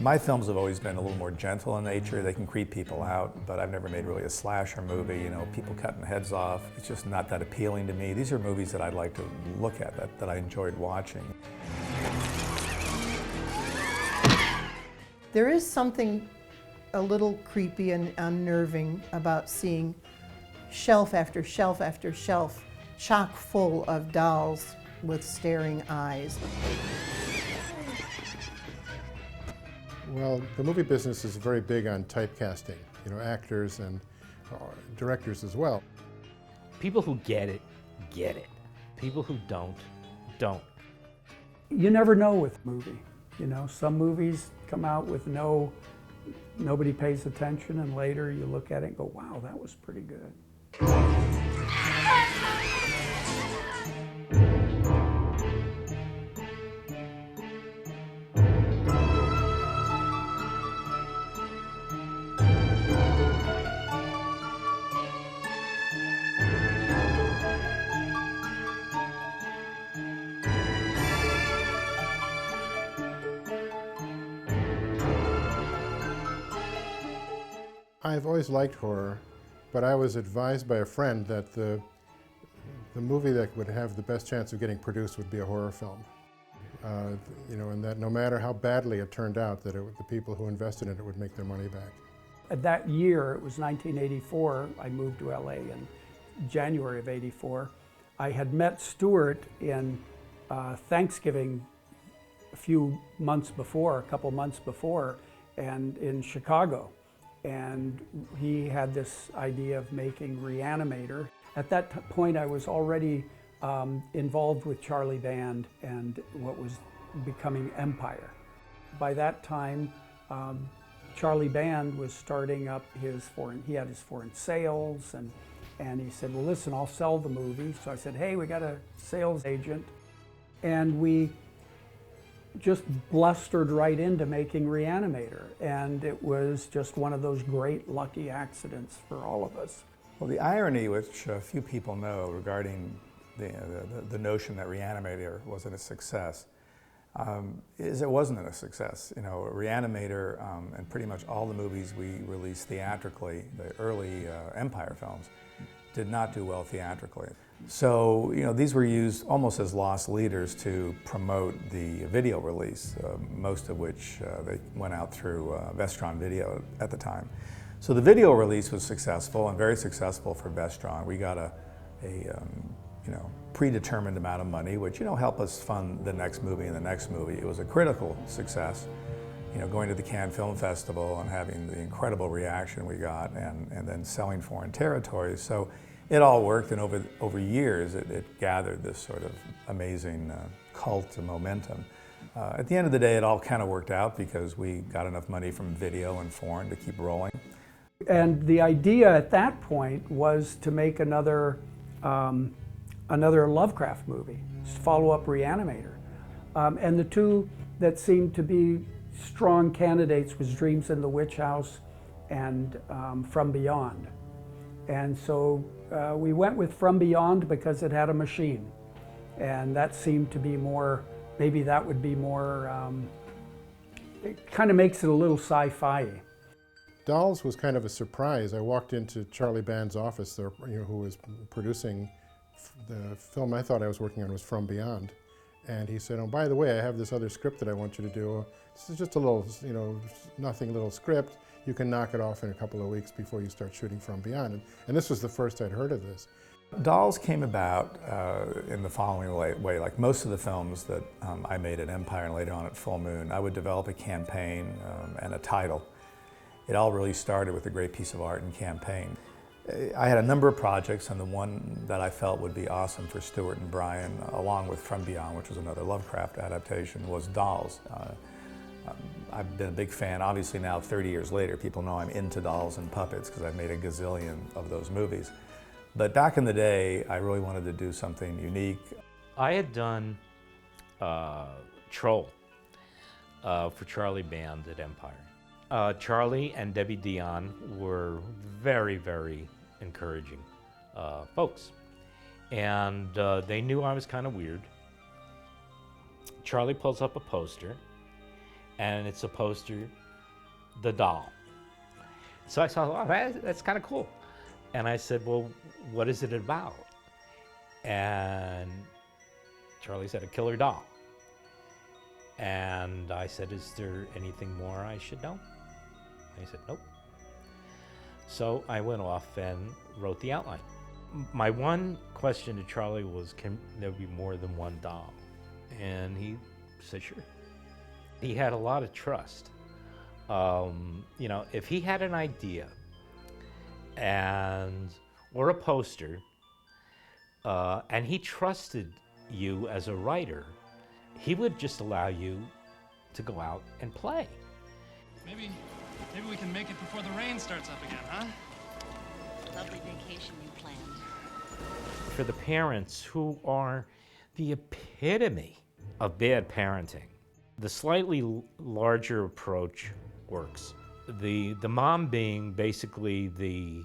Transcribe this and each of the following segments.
My films have always been a little more gentle in nature. They can creep people out, but I've never made really a slasher movie, you know, people cutting heads off. It's just not that appealing to me. These are movies that I'd like to look at, that I enjoyed watching. There is something a little creepy and unnerving about seeing shelf after shelf after shelf chock full of dolls with staring eyes. Well, the movie business is very big on typecasting, you know, actors and directors as well. People who get it, get it. People who don't. You never know with a movie. You know, some movies come out with nobody pays attention, and later you look at it and go, wow, that was pretty good. I've always liked horror, but I was advised by a friend that the movie that would have the best chance of getting produced would be a horror film. You know, and that no matter how badly it turned out, that the people who invested in it would make their money back. That year, it was 1984, I moved to LA in January of '84. I had met Stuart in Thanksgiving a couple months before, and in Chicago. And he had this idea of making Reanimator. At that point, I was already involved with Charlie Band and what was becoming Empire. By that time, Charlie Band was starting up he had his foreign sales, and he said, well, listen, I'll sell the movie. So I said, hey, we got a sales agent. And we just blustered right into making Reanimator, and it was just one of those great lucky accidents for all of us. Well, the irony, which few people know regarding the notion that Reanimator wasn't a success, is it wasn't a success. You know, Reanimator and pretty much all the movies we released theatrically, the early Empire films, did not do well theatrically. So, you know, these were used almost as lost leaders to promote the video release, most of which they went out through Vestron Video at the time. So the video release was successful and very successful for Vestron. We got a you know, predetermined amount of money, which, you know, helped us fund the next movie and the next movie. It was a critical success. You know, going to the Cannes Film Festival and having the incredible reaction we got, and then selling foreign territories. So it all worked, and over years it gathered this sort of amazing cult and momentum. At the end of the day, it all kind of worked out because we got enough money from video and foreign to keep rolling. And the idea at that point was to make another Lovecraft movie, follow up Reanimator. And the two that seemed to be strong candidates was Dreams in the Witch House and From Beyond. And so we went with From Beyond because it had a machine. And that seemed to be more, maybe that would be more, it kind of makes it a little sci-fi. Dolls was kind of a surprise. I walked into Charlie Band's office there, you know, who was producing the film I thought I was working on was From Beyond. And he said, oh, by the way, I have this other script that I want you to do. This is just a little, you know, nothing little script. You can knock it off in a couple of weeks before you start shooting From Beyond. And this was the first I'd heard of this. Dolls came about in the following way. Like most of the films that I made at Empire and later on at Full Moon, I would develop a campaign and a title. It all really started with a great piece of art and campaign. I had a number of projects, and the one that I felt would be awesome for Stuart and Brian, along with From Beyond, which was another Lovecraft adaptation, was Dolls. I've been a big fan, obviously now 30 years later, people know I'm into dolls and puppets because I've made a gazillion of those movies. But back in the day, I really wanted to do something unique. I had done Troll for Charlie Band at Empire. Charlie and Debbie Dion were very, very encouraging folks. And they knew I was kind of weird. Charlie pulls up a poster, and it's a poster, the doll. So I saw, oh, that's kind of cool. And I said, well, what is it about? And Charlie said, a killer doll. And I said, is there anything more I should know? And he said, nope. So I went off and wrote the outline. My one question to Charlie was, can there be more than one doll? And he said, sure. He had a lot of trust. You know, if he had an idea or a poster, and he trusted you as a writer, he would just allow you to go out and play. Maybe we can make it before the rain starts up again, huh? Lovely vacation you planned. For the parents who are the epitome of bad parenting, the slightly larger approach works. The mom being basically the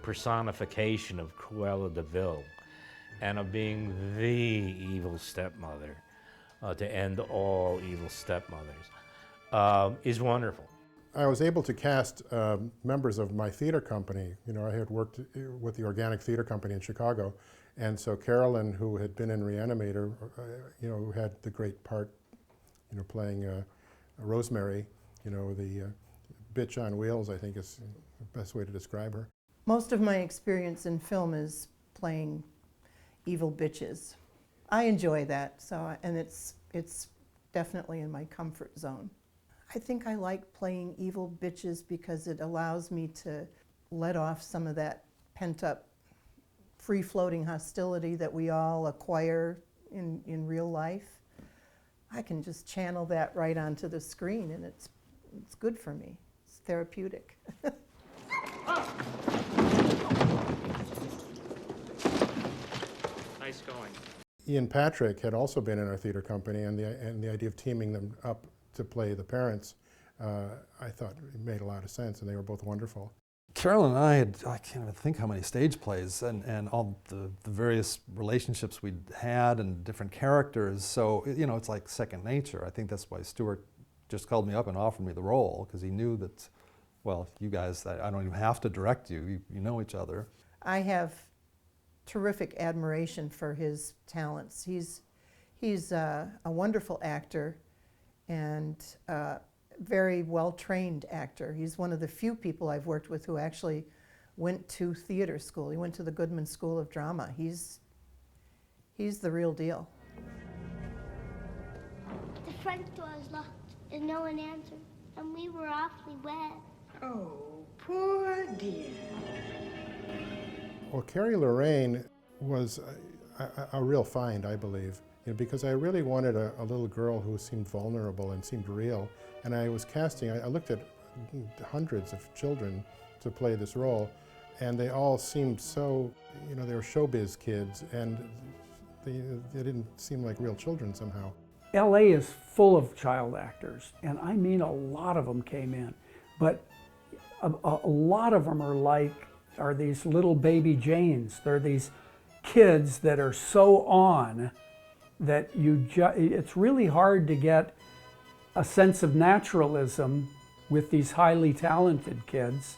personification of Cruella de Vil and of being the evil stepmother to end all evil stepmothers is wonderful. I was able to cast members of my theater company. You know, I had worked with the Organic Theater Company in Chicago, and so Carolyn, who had been in Reanimator, you know, who had the great part, you know, playing Rosemary, you know, the bitch on wheels, I think is the best way to describe her. Most of my experience in film is playing evil bitches. I enjoy that, and it's definitely in my comfort zone. I think I like playing evil bitches because it allows me to let off some of that pent-up, free-floating hostility that we all acquire in real life. I can just channel that right onto the screen, and it's good for me. It's therapeutic. Nice going. Ian Patrick had also been in our theater company, and the idea of teaming them up to play the parents, I thought it made a lot of sense, and they were both wonderful. Carolyn and I can't even think how many stage plays and all the various relationships we'd had and different characters, so you know, it's like second nature. I think that's why Stuart just called me up and offered me the role, because he knew that, well, you guys, I don't even have to direct you, you know each other. I have terrific admiration for his talents. He's a wonderful actor and a very well-trained actor. He's one of the few people I've worked with who actually went to theater school. He went to the Goodman School of Drama. He's the real deal. The front door is locked and no one answered, and we were awfully wet. Oh, poor dear. Well, Carrie Lorraine was a real find, I believe, you know, because I really wanted a little girl who seemed vulnerable and seemed real. And I was casting, I looked at hundreds of children to play this role, and they all seemed so, you know, they were showbiz kids, and they didn't seem like real children somehow. LA is full of child actors, and I mean a lot of them came in, but a lot of them are these little baby Janes. They're these kids that are so on that it's really hard to get a sense of naturalism with these highly talented kids.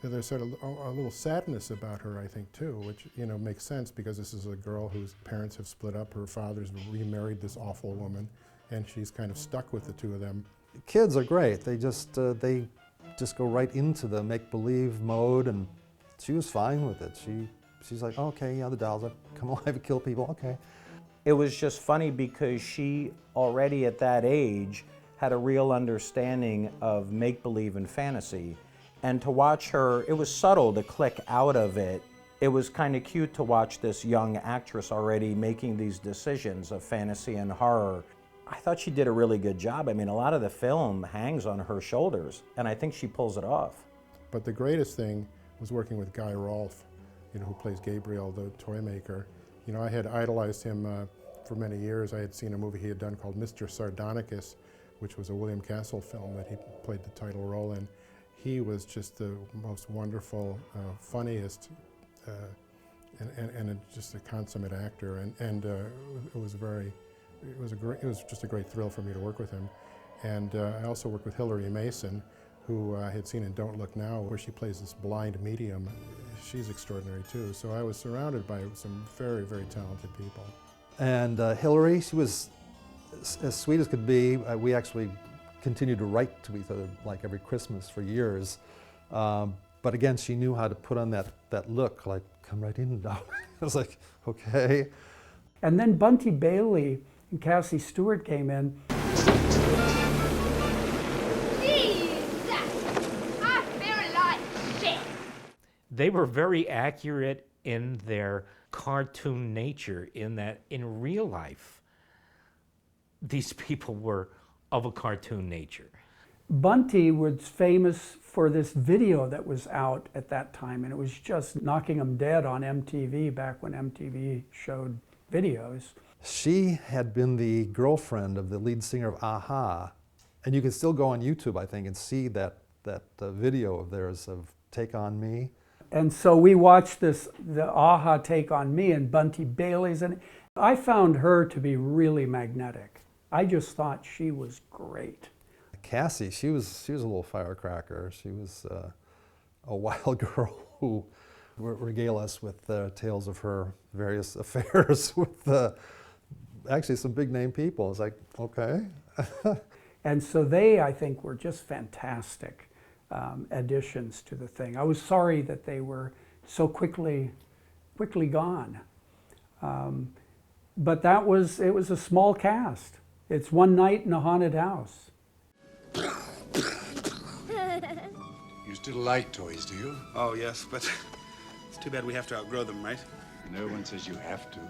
You know, there's sort of a little sadness about her, I think, too, which, you know, makes sense because this is a girl whose parents have split up. Her father's remarried this awful woman, and she's kind of stuck with the two of them. Kids are great. They just go right into the make-believe mode, and she was fine with it. She's like, okay, yeah, the dolls come alive and kill people, okay. It was just funny because she already at that age had a real understanding of make-believe and fantasy. And to watch her, it was subtle to click out of it. It was kind of cute to watch this young actress already making these decisions of fantasy and horror. I thought she did a really good job. I mean, a lot of the film hangs on her shoulders, and I think she pulls it off. But the greatest thing was working with Guy Rolfe, you know, who plays Gabriel, the toy maker. You know, I had idolized him for many years. I had seen a movie he had done called Mr. Sardonicus, which was a William Castle film that he played the title role in. He was just the most wonderful, funniest, and just a consummate actor. And it was just a great thrill for me to work with him. And I also worked with Hilary Mason, who I had seen in Don't Look Now, where she plays this blind medium. She's extraordinary too. So I was surrounded by some very, very talented people. And Hilary, she was as sweet as could be. We actually continued to write to each other like every Christmas for years. But again, she knew how to put on that look, like, come right in now. I was like, okay. And then Bunty Bailey and Cassie Stewart came in. They were very accurate in their cartoon nature, in that in real life, these people were of a cartoon nature. Bunty was famous for this video that was out at that time, and it was just knocking them dead on MTV back when MTV showed videos. She had been the girlfriend of the lead singer of a-ha, and you can still go on YouTube, I think, and see that video of theirs of Take On Me. And so we watched the a-ha Take On Me, and Bunty Bailey's, and I found her to be really magnetic. I just thought she was great. Cassie, she was a little firecracker. She was a wild girl who regale us with tales of her various affairs with actually some big name people. It's like, okay. And so they, I think, were just fantastic additions to the thing. I was sorry that they were so quickly gone. But it was a small cast. It's one night in a haunted house. You still like toys, do you? Oh, yes, but it's too bad we have to outgrow them, right? No one says you have to.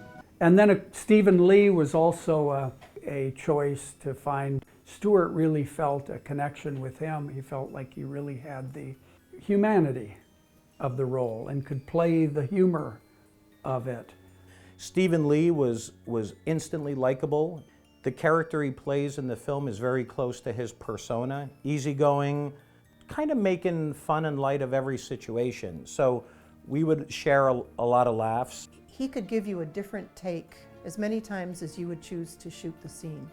And then Stephen Lee was also a choice to find. Stuart really felt a connection with him. He felt like he really had the humanity of the role and could play the humor of it. Stephen Lee was instantly likable. The character he plays in the film is very close to his persona, easygoing, kind of making fun and light of every situation. So we would share a lot of laughs. He could give you a different take as many times as you would choose to shoot the scene.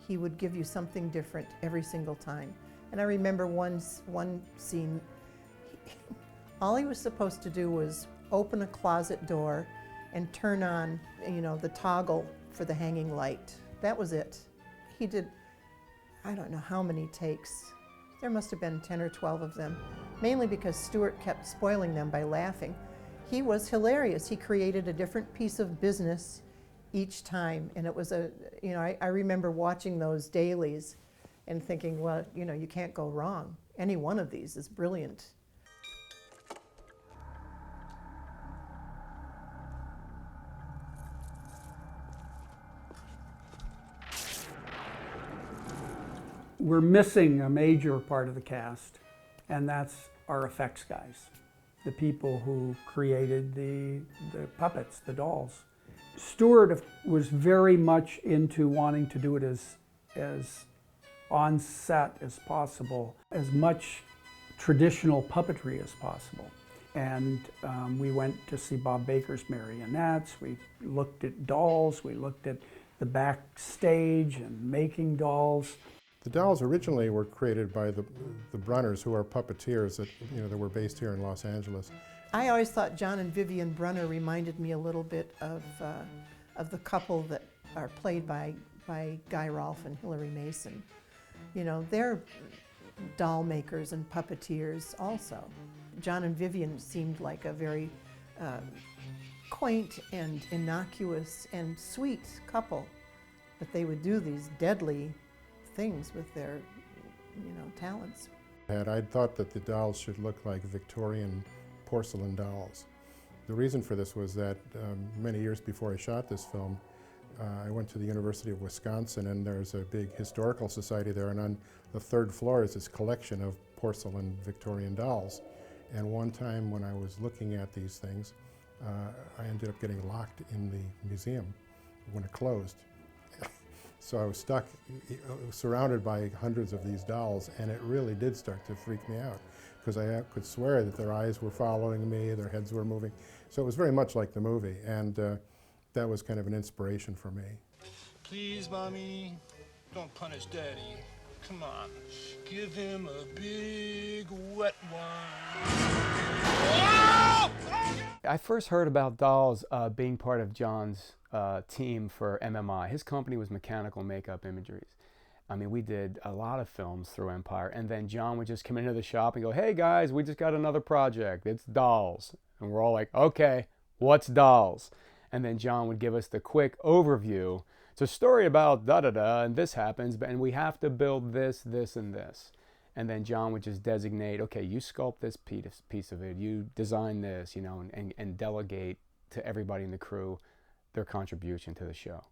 He would give you something different every single time. And I remember one scene, all he was supposed to do was open a closet door and turn on, the toggle for the hanging light. That was it. He did, I don't know how many takes. There must have been 10 or 12 of them, mainly because Stuart kept spoiling them by laughing. He was hilarious. He created a different piece of business each time, and it was I remember watching those dailies and thinking, well, you can't go wrong. Any one of these is brilliant. We're missing a major part of the cast, and that's our effects guys, the people who created the puppets, the dolls. Stuart was very much into wanting to do it as on set as possible, as much traditional puppetry as possible. And we went to see Bob Baker's marionettes, we looked at dolls, we looked at the backstage and making dolls. The dolls originally were created by the Brunners, who are puppeteers that were based here in Los Angeles. I always thought John and Vivian Brunner reminded me a little bit of the couple that are played by Guy Rolfe and Hilary Mason. They're doll makers and puppeteers also. John and Vivian seemed like a very quaint and innocuous and sweet couple, but they would do these deadly things with their talents. I'd thought that the dolls should look like Victorian porcelain dolls. The reason for this was that many years before I shot this film, I went to the University of Wisconsin, and there's a big historical society there, and on the third floor is this collection of porcelain Victorian dolls. And one time when I was looking at these things, I ended up getting locked in the museum when it closed. So I was stuck, surrounded by hundreds of these dolls, and it really did start to freak me out, because I could swear that their eyes were following me, their heads were moving. So it was very much like the movie, and that was kind of an inspiration for me. Please, Mommy, don't punish Daddy. Come on, give him a big wet one. I first heard about dolls being part of John's team for MMI. His company was Mechanical Makeup Imageries. I mean, we did a lot of films through Empire, and then John would just come into the shop and go, "Hey guys, we just got another project. It's dolls." And we're all like, "Okay, what's dolls?" And then John would give us the quick overview. It's a story about da-da-da, and this happens, and we have to build this, this, and this. And then John would just designate, okay, you sculpt this piece of it, you design this, you know, and delegate to everybody in the crew their contribution to the show.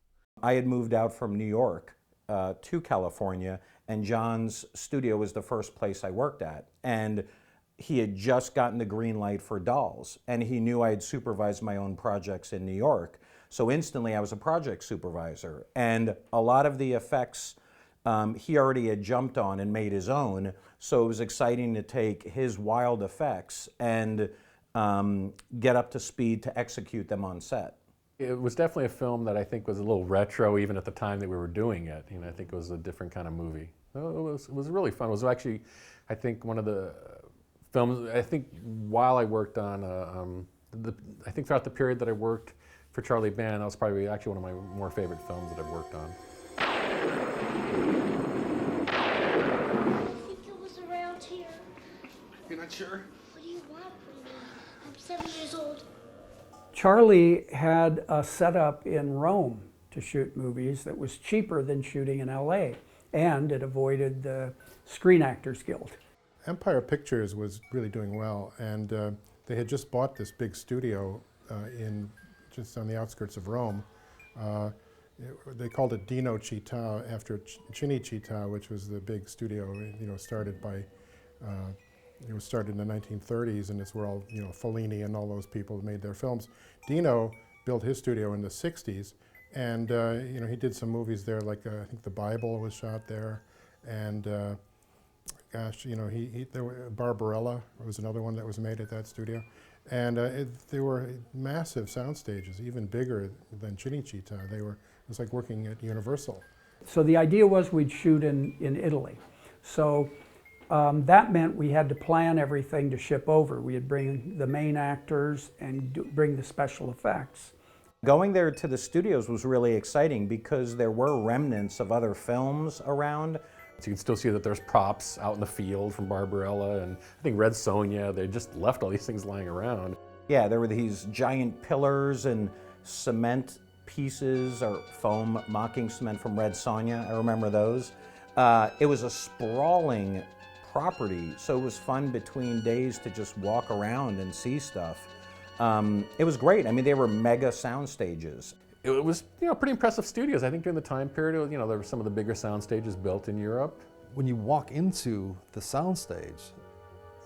I had moved out from New York to California, and John's studio was the first place I worked at. And he had just gotten the green light for dolls, and he knew I had supervised my own projects in New York. So instantly I was a project supervisor. And a lot of the effects he already had jumped on and made his own, so it was exciting to take his wild effects and get up to speed to execute them on set. It was definitely a film that I think was a little retro even at the time that we were doing it. You know, I think it was a different kind of movie. It was really fun. It was actually, I think, one of the films, I think while I worked on, I think throughout the period that I worked for Charlie Band, that was probably actually one of my more favorite films that I've worked on. I think it was around here. You're not sure? What do you want from me? I'm 7 years old. Charlie had a setup in Rome to shoot movies that was cheaper than shooting in LA, and it avoided the Screen Actors Guild. Empire Pictures was really doing well, and they had just bought this big studio just on the outskirts of Rome. They called it Dino Città after Cinecittà, which was the big studio. You know, started by it was started in the 1930s, and it's where all, you know, Fellini and all those people made their films. Dino built his studio in the 60s, and you know, he did some movies there, like I think The Bible was shot there, and gosh, you know, Barbarella was another one that was made at that studio, and they were massive sound stages, even bigger than Cinecittà. It was like working at Universal. So the idea was we'd shoot in Italy. So that meant we had to plan everything to ship over. We'd bring the main actors and bring the special effects. Going there to the studios was really exciting because there were remnants of other films around. So you can still see that there's props out in the field from Barbarella, and I think Red Sonja, they just left all these things lying around. Yeah, there were these giant pillars and cement pieces, or foam mocking cement from Red Sonja. I remember those. It was a sprawling property, so it was fun between days to just walk around and see stuff. It was great. I mean, they were mega sound stages. It was, you know, pretty impressive studios. I think during the time period, you know, there were some of the bigger sound stages built in Europe. When you walk into the sound stage,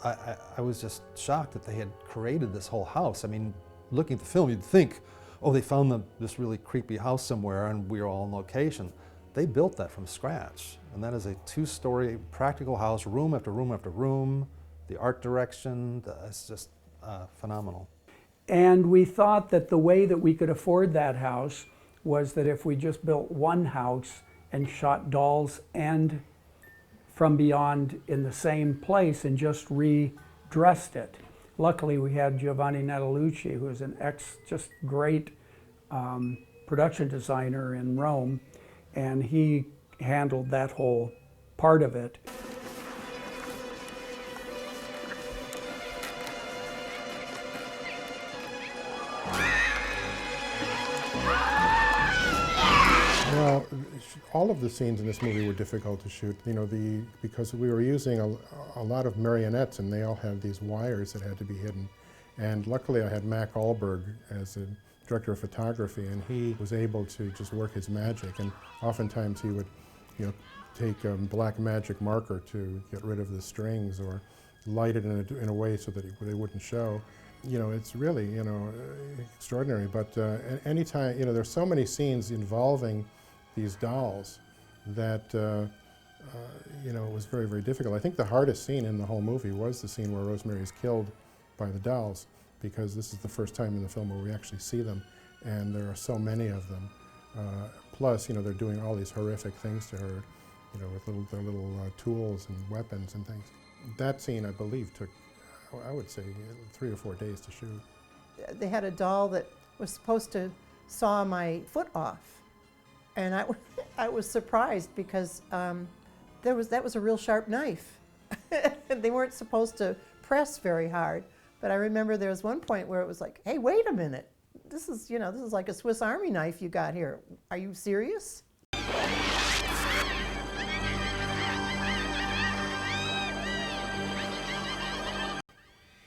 I was just shocked that they had created this whole house. I mean, looking at the film, you'd think, oh, they found this really creepy house somewhere and we were all on location. They built that from scratch. And that is a 2-story practical house, room after room after room. The art direction, it's just phenomenal. And we thought that the way that we could afford that house was that if we just built one house and shot Dolls and From Beyond in the same place and just redressed it. Luckily, we had Giovanni Natalucci, who is an just great production designer in Rome, and he handled that whole part of it. Well, all of the scenes in this movie were difficult to shoot, you know, because we were using a lot of marionettes, and they all had these wires that had to be hidden. And luckily I had Mac Ahlberg as a director of photography, and he was able to just work his magic. And oftentimes he would, you know, take a black magic marker to get rid of the strings, or light it in a way so that they wouldn't show. You know, it's really, you know, extraordinary. But anytime, you know, there's so many scenes involving these dolls that, you know, it was very, very difficult. I think the hardest scene in the whole movie was the scene where Rosemary is killed by the dolls, because this is the first time in the film where we actually see them, and there are so many of them. Plus, you know, they're doing all these horrific things to her. you know, with their little tools and weapons and things. That scene, I believe, took, I would say, 3 or 4 days to shoot. They had a doll that was supposed to saw my foot off, and I was surprised because that was a real sharp knife. They weren't supposed to press very hard, but I remember there was one point where it was like, hey, wait a minute, this is like a Swiss Army knife you got here. Are you serious?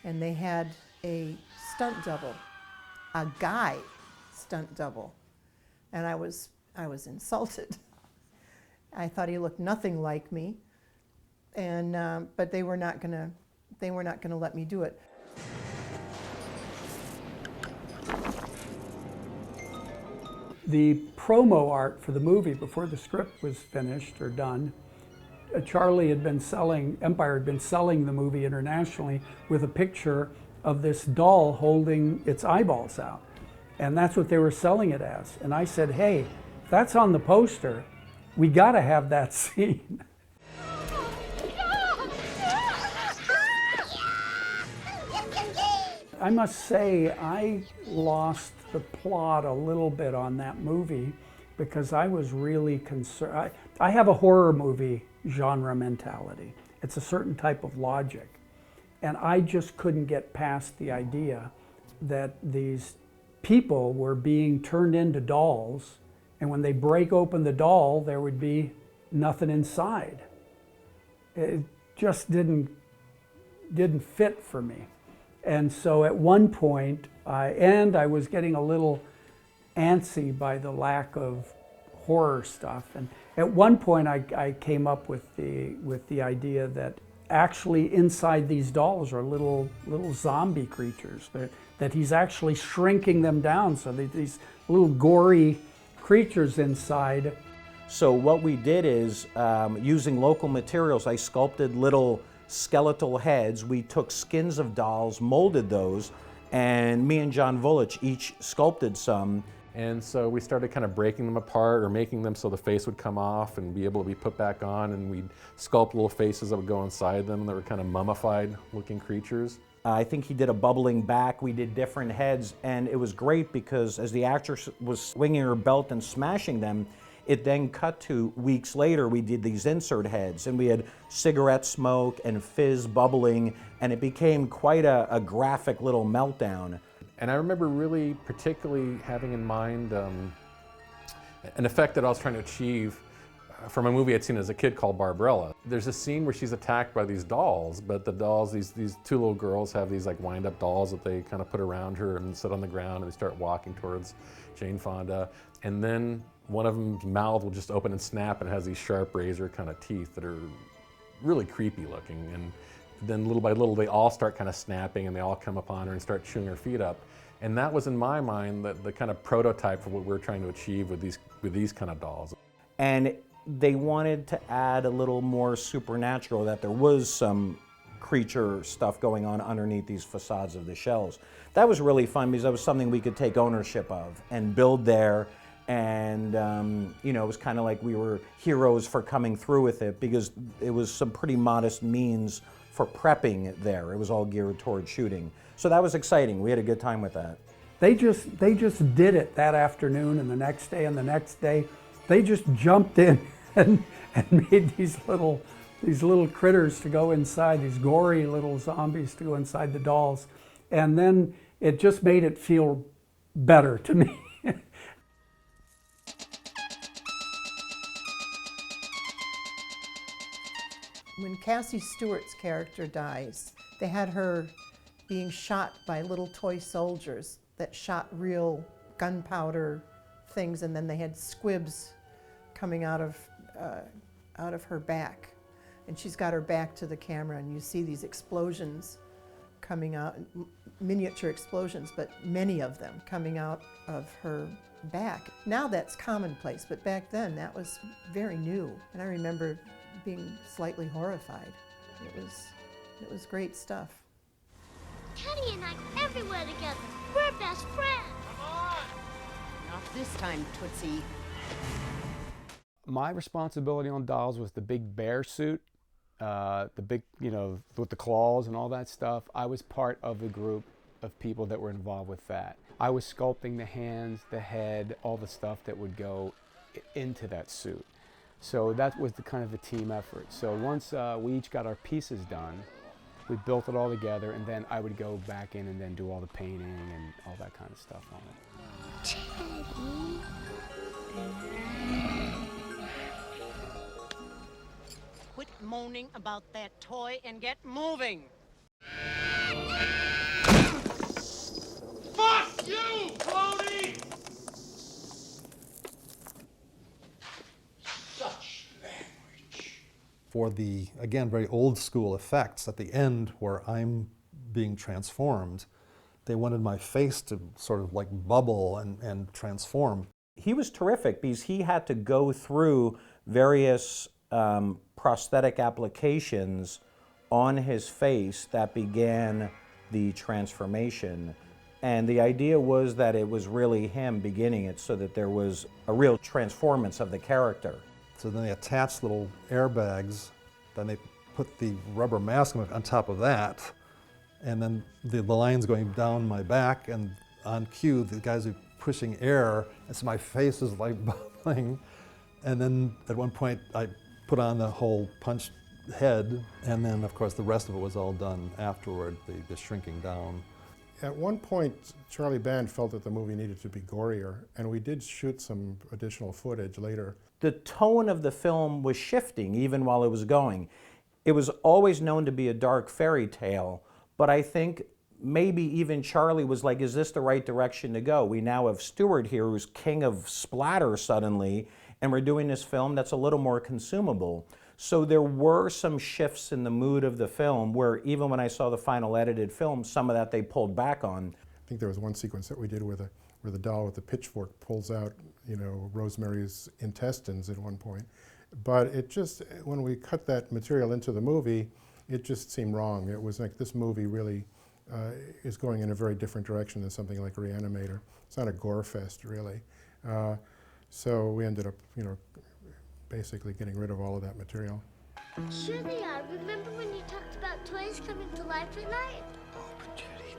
And they had a stunt double, a guy stunt double, and I was insulted. I thought he looked nothing like me, and but they were not gonna let me do it. The promo art for the movie before the script was finished or done, Empire had been selling the movie internationally with a picture of this doll holding its eyeballs out. And that's what they were selling it as. And I said, hey, if that's on the poster, we gotta have that scene. I must say, I lost the plot a little bit on that movie because I was really concerned. I have a horror movie genre mentality. It's a certain type of logic. And I just couldn't get past the idea that these people were being turned into dolls, and when they break open the doll, there would be nothing inside. It just didn't fit for me. And so at one point, I was getting a little antsy by the lack of horror stuff. And at one point, I came up with the idea that actually inside these dolls are little zombie creatures. That he's actually shrinking them down, so these little gory creatures inside. So what we did is, using local materials, I sculpted little skeletal heads. We took skins of dolls, molded those, and me and John Vulich each sculpted some. And so we started kind of breaking them apart or making them so the face would come off and be able to be put back on, and we'd sculpt little faces that would go inside them that were kind of mummified looking creatures. I think he did a bubbling back, we did different heads, and it was great because as the actress was swinging her belt and smashing them, it then cut to weeks later, we did these insert heads, and we had cigarette smoke and fizz bubbling, and it became quite a graphic little meltdown. And I remember really particularly having in mind an effect that I was trying to achieve from a movie I'd seen as a kid called Barbarella. There's a scene where she's attacked by these dolls, but the dolls, these two little girls have these like wind-up dolls that they kind of put around her and sit on the ground, and they start walking towards Jane Fonda. And then one of them's mouth will just open and snap, and it has these sharp razor kind of teeth that are really creepy looking. And then little by little, they all start kind of snapping, and they all come upon her and start chewing her feet up. And that was, in my mind, the kind of prototype for what we're trying to achieve with these kind of dolls. And they wanted to add a little more supernatural, that there was some creature stuff going on underneath these facades of the shells. That was really fun because that was something we could take ownership of and build there. And you know, it was kind of like we were heroes for coming through with it because it was some pretty modest means for prepping there. It was all geared toward shooting. So that was exciting. We had a good time with that. They just did it that afternoon and the next day and the next day. They just jumped in and made these little critters to go inside, these gory little zombies to go inside the dolls. And then it just made it feel better to me. When Cassie Stewart's character dies, they had her being shot by little toy soldiers that shot real gunpowder things, and then they had squibs coming out of her back. And she's got her back to the camera, and you see these explosions coming out, miniature explosions, but many of them coming out of her back. Now that's commonplace, but back then that was very new. And I remember being slightly horrified. It was great stuff. Teddy and I go everywhere together. We're best friends. Not this time, Tootsie. My responsibility on Dolls was the big bear suit, the big, with the claws and all that stuff. I was part of the group of people that were involved with that. I was sculpting the hands, the head, all the stuff that would go into that suit. So that was the kind of a team effort. So once we each got our pieces done, we built it all together, and then I would go back in and then do all the painting and all that kind of stuff on it. Teddy. Quit moaning about that toy and get moving. Fuck you, Clody! Such language. For the, again, very old school effects at the end where I'm being transformed, they wanted my face to sort of like bubble and transform. He was terrific because he had to go through various prosthetic applications on his face that began the transformation. And the idea was that it was really him beginning it so that there was a real transformance of the character. So then they attached little airbags, then they put the rubber mask on top of that, and then the lines going down my back, and on cue, the guys are pushing air, and so my face is like bubbling. And then at one point, I put on the whole punch head, and then of course the rest of it was all done afterward, the shrinking down. At one point, Charlie Band felt that the movie needed to be gorier, and we did shoot some additional footage later. The tone of the film was shifting even while it was going. It was always known to be a dark fairy tale, but I think maybe even Charlie was like, is this the right direction to go? We now have Stuart here who's king of splatter suddenly, and we're doing this film that's a little more consumable. So there were some shifts in the mood of the film where even when I saw the final edited film, some of that they pulled back on. I think there was one sequence that we did where the doll with the pitchfork pulls out, Rosemary's intestines at one point. But it just, when we cut that material into the movie, it just seemed wrong. It was like this movie really is going in a very different direction than something like Reanimator. It's not a gore fest, really. So we ended up, basically getting rid of all of that material. Sure they are. Remember when you talked about toys coming to life at night? Oh, but Judy,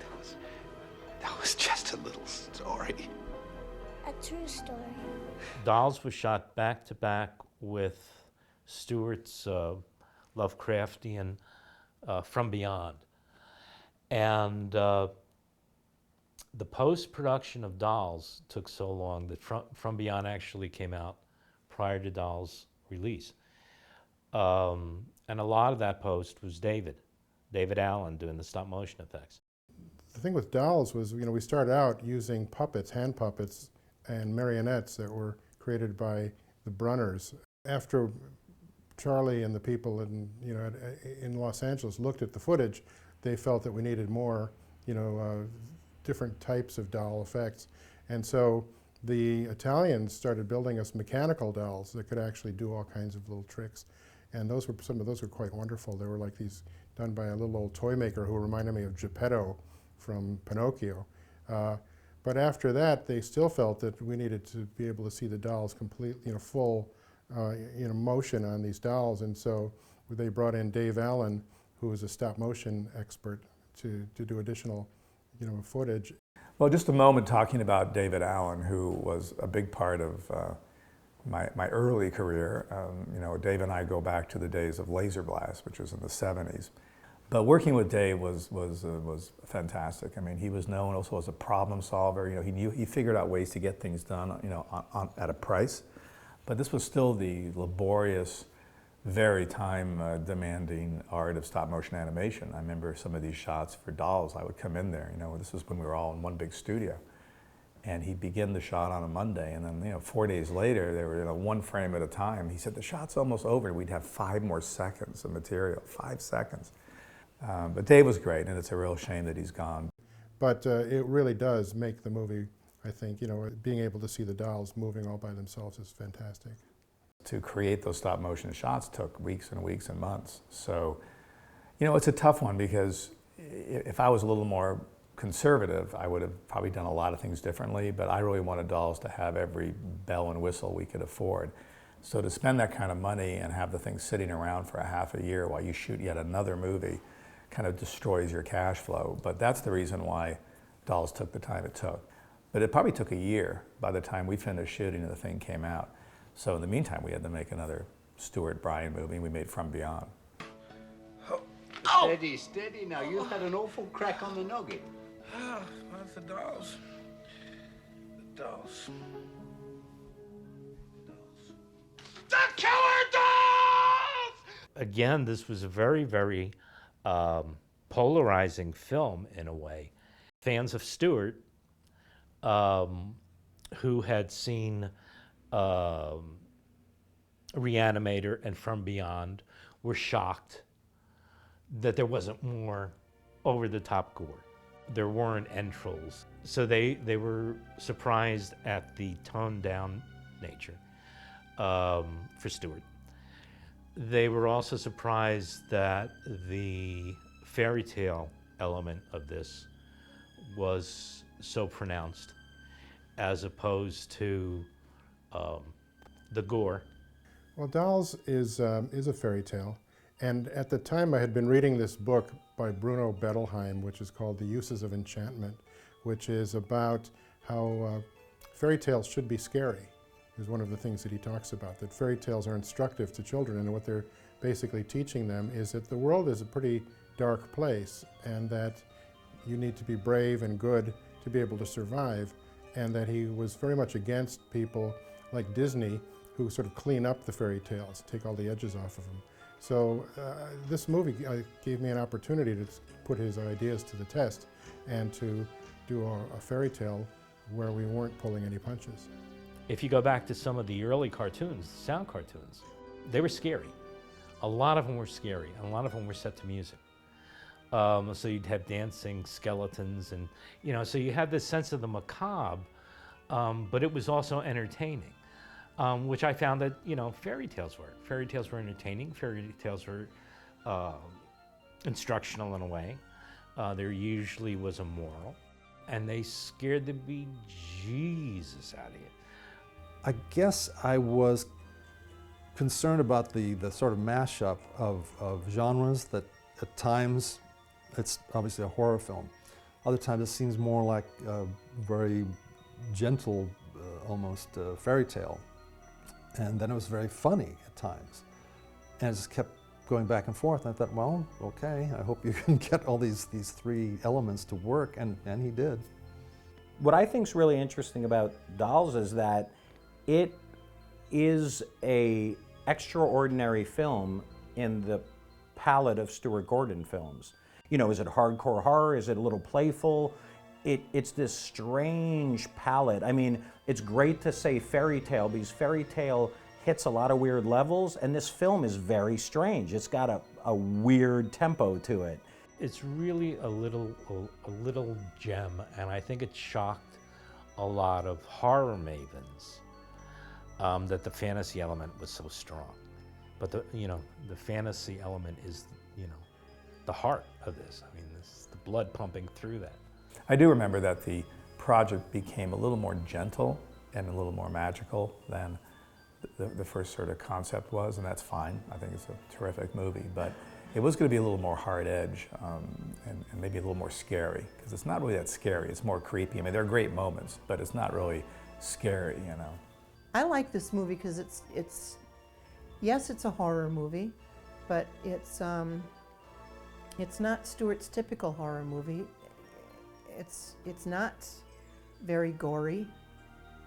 that was just a little story. A true story. Dolls was shot back to back with Stuart's Lovecraftian From Beyond. And the post-production of Dolls took so long that From Beyond actually came out prior to Dolls' release. And a lot of that post was David Allen doing the stop motion effects. The thing with Dolls was, we started out using puppets, hand puppets, and marionettes that were created by the Brunners. After Charlie and the people in Los Angeles looked at the footage, they felt that we needed more, different types of doll effects. And so the Italians started building us mechanical dolls that could actually do all kinds of little tricks. And some of those were quite wonderful. They were like these done by a little old toy maker who reminded me of Geppetto from Pinocchio. But after that, they still felt that we needed to be able to see the dolls completely, full, motion on these dolls. And so they brought in Dave Allen, who was a stop motion expert, to do additional, footage. Well, just a moment talking about David Allen, who was a big part of my early career. Dave and I go back to the days of Laser Blast, which was in the 70s. But working with Dave was fantastic. I mean, he was known also as a problem solver. He figured out ways to get things done, at a price. But this was still the laborious, very time-demanding art of stop-motion animation. I remember some of these shots for Dolls. I would come in there. This was when we were all in one big studio, and he'd begin the shot on a Monday, and then 4 days later, they were one frame at a time. He said the shot's almost over. We'd have 5 more seconds of material, 5 seconds. But Dave was great, and it's a real shame that he's gone. But it really does make the movie, I think, being able to see the dolls moving all by themselves is fantastic. To create those stop motion shots took weeks and weeks and months. So, it's a tough one because if I was a little more conservative, I would have probably done a lot of things differently, but I really wanted Dolls to have every bell and whistle we could afford. So to spend that kind of money and have the thing sitting around for a half a year while you shoot yet another movie kind of destroys your cash flow. But that's the reason why Dolls took the time it took. But it probably took a year by the time we finished shooting and the thing came out. So in the meantime, we had to make another Stuart Brian movie. We made From Beyond. Steady, steady now. You've had an awful crack on the noggin. Not the dolls. The dolls. The killer dolls! Again, this was a very, very polarizing film in a way. Fans of Stuart, who had seen Reanimator and From Beyond, were shocked that there wasn't more over-the-top gore. There weren't entrails. So they were surprised at the toned-down nature for Stuart. They were also surprised that the fairy tale element of this was so pronounced, as opposed to the gore. Well, Dolls is a fairy tale, and at the time I had been reading this book by Bruno Bettelheim, which is called The Uses of Enchantment, which is about how fairy tales should be scary. Is one of the things that he talks about, that fairy tales are instructive to children, and what they're basically teaching them is that the world is a pretty dark place, and that you need to be brave and good to be able to survive, and that he was very much against people like Disney who sort of clean up the fairy tales, take all the edges off of them. So this movie gave me an opportunity to put his ideas to the test and to do a fairy tale where we weren't pulling any punches. If you go back to some of the early cartoons, sound cartoons, they were scary. A lot of them were scary, and a lot of them were set to music. So you'd have dancing skeletons, and so you had this sense of the macabre, but it was also entertaining, which I found that fairy tales were. Fairy tales were entertaining. Fairy tales were instructional in a way. There usually was a moral, and they scared the bejesus out of you. I guess I was concerned about the sort of mashup of genres, that at times it's obviously a horror film. Other times it seems more like a very gentle, almost fairy tale. And then it was very funny at times. And it just kept going back and forth. And I thought, well, okay, I hope you can get all these three elements to work, and he did. What I think is really interesting about Dolls is that it is a extraordinary film in the palette of Stuart Gordon films. Is it hardcore horror? Is it a little playful? It's this strange palette. I mean, it's great to say fairy tale because fairy tale hits a lot of weird levels, and this film is very strange. It's got a weird tempo to it. It's really a little gem, and I think it shocked a lot of horror mavens that the fantasy element was so strong. But the fantasy element is the heart of this. I mean, this is the blood pumping through that. I do remember that the project became a little more gentle and a little more magical than the first sort of concept was, and that's fine. I think it's a terrific movie, but it was going to be a little more hard edge and maybe a little more scary, because it's not really that scary. It's more creepy. I mean, there are great moments, but it's not really scary, I like this movie because yes, it's a horror movie, but it's not Stuart's typical horror movie. It's not very gory.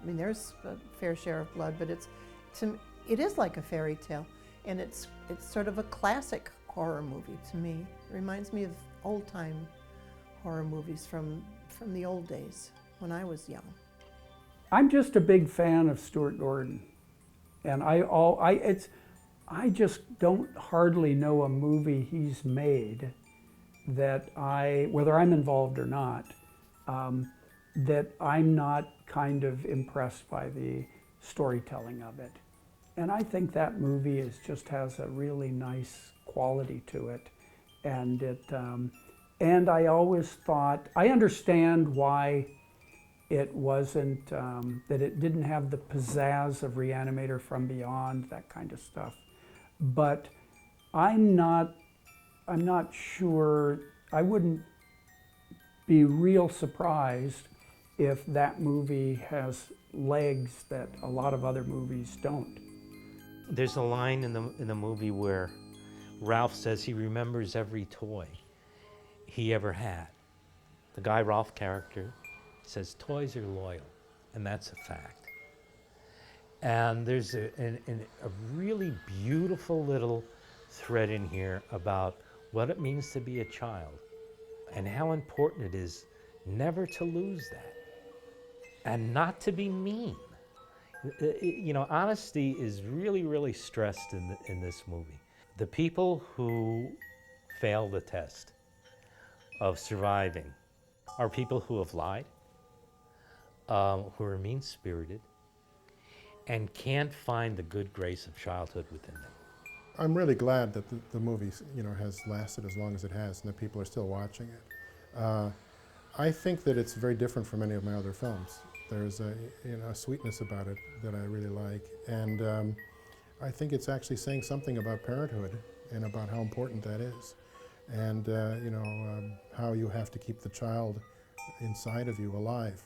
I mean, there's a fair share of blood, but it is like a fairy tale, and it's sort of a classic horror movie to me. It reminds me of old-time horror movies from the old days when I was young. I'm just a big fan of Stuart Gordon, and I just don't hardly know a movie he's made that whether I'm involved or not, that I'm not kind of impressed by the storytelling of it. And I think that movie just has a really nice quality to it, and and I always thought, I understand why it wasn't, that it didn't have the pizzazz of Reanimator from Beyond, that kind of stuff. But I'm not sure, I wouldn't be real surprised if that movie has legs that a lot of other movies don't. There's a line in the movie where Ralph says he remembers every toy he ever had. The Guy Rolfe character says toys are loyal, and that's a fact. And there's a really beautiful little thread in here about what it means to be a child and how important it is never to lose that and not to be mean. You know, honesty is really, really stressed in this movie. The people who fail the test of surviving are people who have lied, who are mean-spirited, and can't find the good grace of childhood within them. I'm really glad that the movie, you know, has lasted as long as it has and that people are still watching it. I think that it's very different from any of my other films. There's a sweetness about it that I really like, and I think it's actually saying something about parenthood and about how important that is, and how you have to keep the child inside of you alive.